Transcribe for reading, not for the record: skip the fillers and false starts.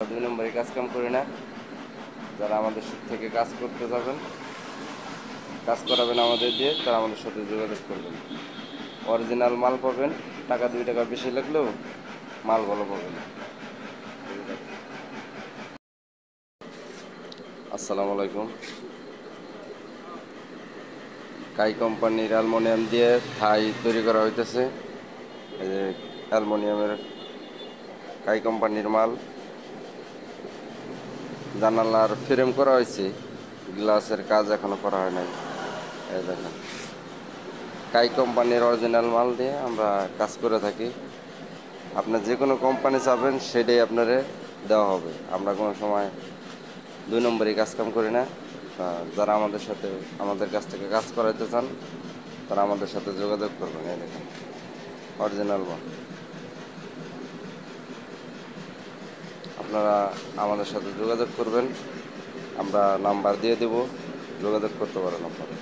দুই নম্বরে কাজ কাম করি না। যারা আমাদের থেকে কাজ করতে যাবেন, কাজ করাবেন আমাদের দিয়ে, তারা আমাদের সাথে যোগাযোগ করবেন। অরিজিনাল মাল পাবেন, টাকা 2 টাকা বেশি লাগলেও মাল ভালো পাবেন। আসসালামু আলাইকুম। কাই কোম্পানির অ্যালুমিনিয়াম দিয়ে থাই তৈরি করা হইতেছে। এই যে অ্যালুমিনিয়ামের কাই কোম্পানির মাল, জানালার ফ্রেম করা হয়েছে, গ্লাসের কাজ এখনো করা হয় নাই। এই দেখেন, কাই কোম্পানির অরিজিনাল মাল দিয়ে আমরা কাজ করে থাকি। আপনার যে কোনো কোম্পানি চাবেন সেটাই আপনারে দেওয়া হবে। আমরা কোনো সময় 2 নম্বরই কাজ কাম করি না। যারা আমাদের কাছ থেকে কাজ করাইতে চান, তারা আমাদের সাথে যোগাযোগ করবেন। এই দেখেন, অরিজিনাল মাল। আপনারা আমাদের সাথে যোগাযোগ করবেন, আমরা নাম্বার দিয়ে দেব, যোগাযোগ করতে পারেন আপনারা।